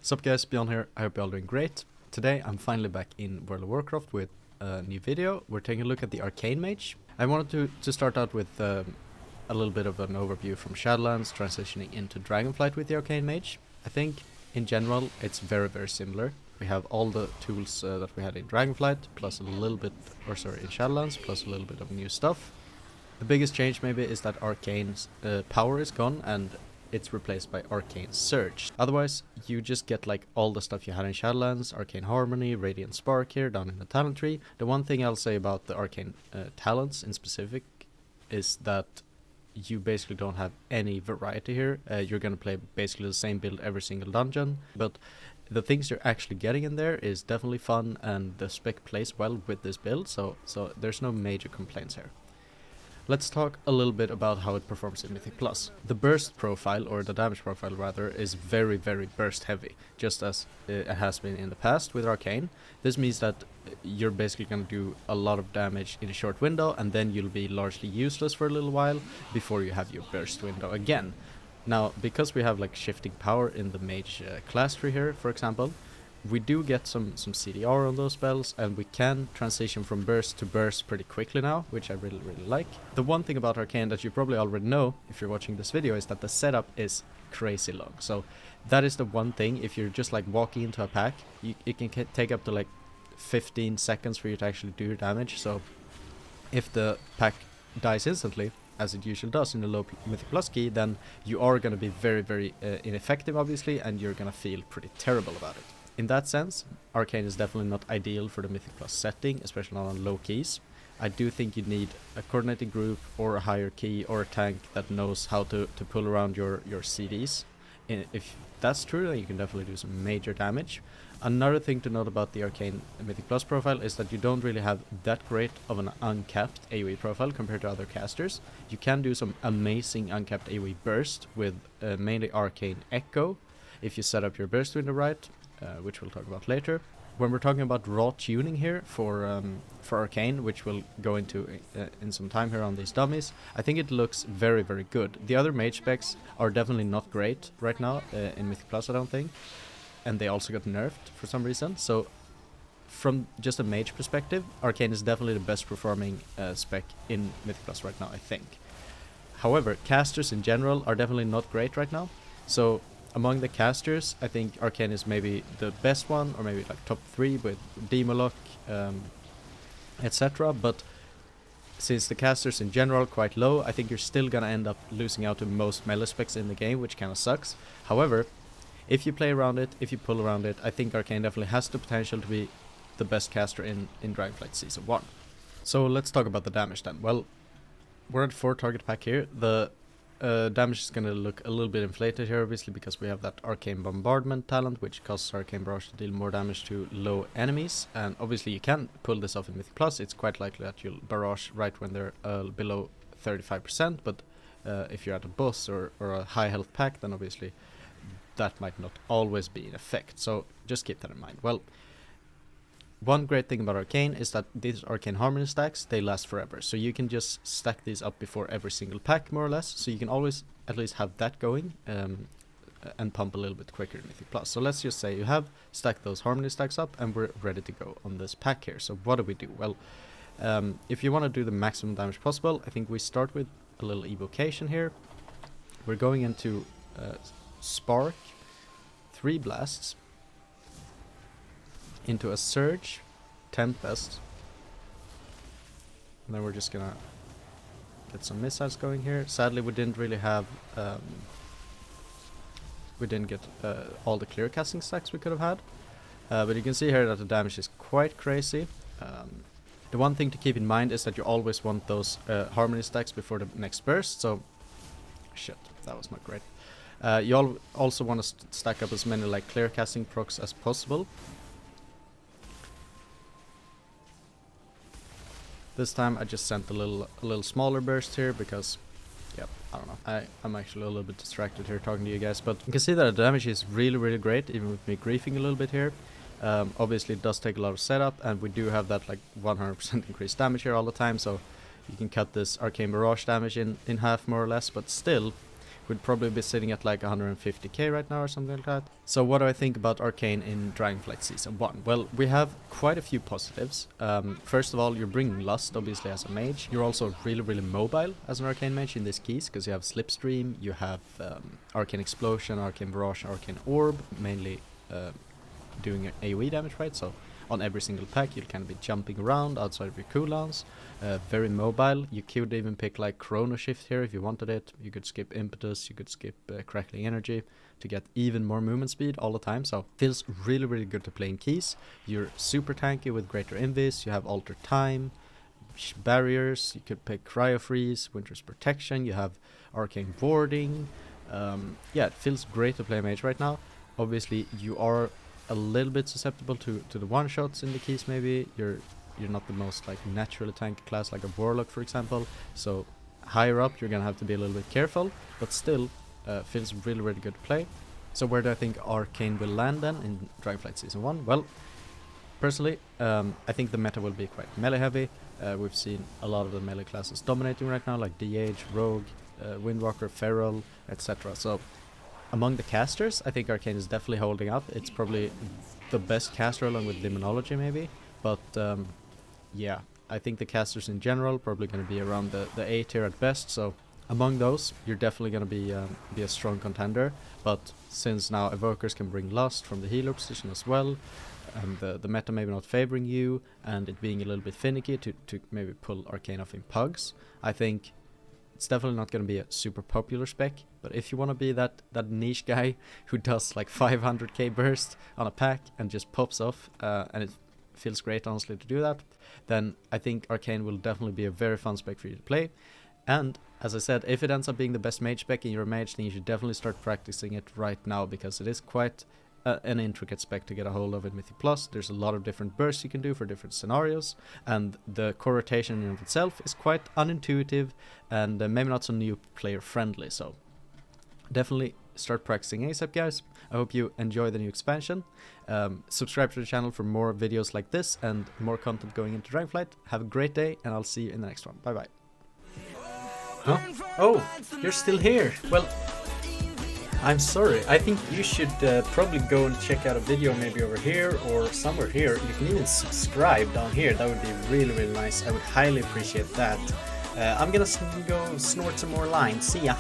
Sup guys, Beyond here, I hope you're all doing great. Today I'm finally back in World of Warcraft with a new video. We're taking a look at the Arcane Mage. I wanted to start out with a little bit of an overview from Shadowlands, transitioning into Dragonflight with the Arcane Mage. I think in general it's very similar. We have all the tools that we had in Dragonflight, plus a little bit, in Shadowlands, plus a little bit of new stuff. The biggest change maybe is that Arcane's power is gone and it's replaced by Arcane Surge. Otherwise, you just get like all the stuff you had in Shadowlands, Arcane Harmony, Radiant Spark here down in the talent tree. The one thing I'll say about the Arcane talents in specific is that you basically don't have any variety here. You're gonna play basically the same build every single dungeon, but the things you're actually getting in there is definitely fun, and the spec plays well with this build, so there's no major complaints here. Let's talk a little bit about how it performs in Mythic Plus. The burst profile, or the damage profile rather, is very burst heavy, just as it has been in the past with Arcane. This means that you're basically going to do a lot of damage in a short window, and then you'll be largely useless for a little while before you have your burst window again. Now, because we have like shifting power in the mage class tree here, for example, we do get some CDR on those spells, and we can transition from burst to burst pretty quickly now, which I really like. The one thing about Arcane that you probably already know if you're watching this video is that the setup is crazy long. So that is the one thing. If you're just like walking into a pack, it can take up to like 15 seconds for you to actually do your damage. So if the pack dies instantly, as it usually does in the low Mythic Plus key, then you are going to be very ineffective obviously, and you're going to feel pretty terrible about it. In that sense, Arcane is definitely not ideal for the Mythic Plus setting, especially not on low keys. I do think you need a coordinated group or a higher key or a tank that knows how to pull around your CDs. If that's true, then you can definitely do some major damage. Another thing to note about the Arcane Mythic Plus profile is that you don't really have that great of an uncapped AoE profile compared to other casters. You can do some amazing uncapped AoE burst with mainly Arcane Echo if you set up your burst window right. Which we'll talk about later. When we're talking about raw tuning here for Arcane, which we'll go into in some time here on these dummies, I think it looks very good. The other mage specs are definitely not great right now in Mythic Plus, I don't think, and they also got nerfed for some reason. So from just a mage perspective, Arcane is definitely the best performing spec in Mythic Plus right now, I think. However, casters in general are definitely not great right now. So among the casters, I think Arcane is maybe the best one, or maybe like top 3 with Demolock, etc. But since the casters in general are quite low, I think you're still gonna end up losing out to most melee specs in the game, which kinda sucks. However, if you play around it, if you pull around it, I think Arcane definitely has the potential to be the best caster in Dragonflight Season 1. So let's talk about the damage then. Well, we're at 4 target pack here. The damage is going to look a little bit inflated here, obviously, because we have that Arcane Bombardment talent, which causes Arcane Barrage to deal more damage to low enemies. And obviously you can pull this off in Mythic Plus. It's quite likely that you'll barrage right when they're below 35%, but if you're at a boss or a high health pack, then obviously that might not always be in effect. So just keep that in mind. Well, one great thing about Arcane is that these Arcane Harmony stacks, they last forever. So you can just stack these up before every single pack, more or less. So you can always at least have that going and pump a little bit quicker in Mythic Plus. So let's just say you have stacked those Harmony stacks up and we're ready to go on this pack here. So what do? Well, if you want to do the maximum damage possible, I think we start with a little evocation here. We're going into Spark, 3 blasts, into a Surge, Tempest, and then we're just gonna get some missiles going here. Sadly, we didn't really have we didn't get all the clear casting stacks we could have had, but you can see here that the damage is quite crazy. The one thing to keep in mind is that you always want those Harmony stacks before the next burst. So shit, that was not great. You also want to stack up as many like clear casting procs as possible. This time I just sent a little smaller burst here because, yeah, I don't know. I'm actually a little bit distracted here talking to you guys, but you can see that the damage is really great, even with me griefing a little bit here. Obviously it does take a lot of setup, and we do have that like 100% increased damage here all the time, so you can cut this Arcane Barrage damage in half more or less, but still, We'd probably be sitting at like 150k right now or something like that. So what do I think about Arcane in Dragonflight Season 1? Well, we have quite a few positives. First of all, you're bringing Lust, obviously, as a mage. You're also really mobile as an Arcane mage in this keys, because you have Slipstream, you have Arcane Explosion, Arcane Barrage, Arcane Orb, mainly doing AoE damage, right? So on every single pack you'll kind of be jumping around outside of your cooldowns. Very mobile. You could even pick like Chrono Shift here if you wanted it. You could skip Impetus, you could skip Crackling Energy to get even more movement speed all the time. So feels really good to play in keys. You're super tanky with Greater Invis, you have Alter Time, barriers, you could pick Cryo Freeze, Winter's Protection, you have Arcane Warding. Yeah, it feels great to play mage right now. Obviously you are a little bit susceptible to the one-shots in the keys maybe. You're not the most like naturally tanky class like a Warlock, for example, so higher up you're gonna have to be a little bit careful, but still feels really good to play. So where do I think Arcane will land then in Dragonflight Season 1? Well, personally, I think the meta will be quite melee heavy. We've seen a lot of the melee classes dominating right now, like DH, Rogue, Windwalker, Feral, etc. So among the casters, I think Arcane is definitely holding up. It's probably the best caster along with Demonology maybe, but yeah, I think the casters in general probably going to be around the A tier at best. So among those, you're definitely going to be a strong contender. But since now Evokers can bring Lust from the healer position as well, and the meta maybe not favoring you, and it being a little bit finicky to maybe pull Arcane off in pugs, I think it's definitely not going to be a super popular spec. But if you want to be that niche guy who does like 500k burst on a pack and just pops off, and it feels great honestly to do that, then I think Arcane will definitely be a very fun spec for you to play. And as I said, if it ends up being the best mage spec in your mage, then you should definitely start practicing it right now, because it is quite an intricate spec to get a hold of in Mythic Plus. There's a lot of different bursts you can do for different scenarios, and the core rotation in of itself is quite unintuitive and maybe not so new player friendly. So definitely start practicing ASAP, guys. I hope you enjoy the new expansion. Subscribe to the channel for more videos like this and more content going into Dragonflight. Have a great day, and I'll see you in the next one. Bye bye. Huh? Oh, you're still here. Well, I'm sorry. I think you should probably go and check out a video maybe over here or somewhere here. You can even subscribe down here. That would be really nice. I would highly appreciate that. I'm gonna go snort some more lines. See ya.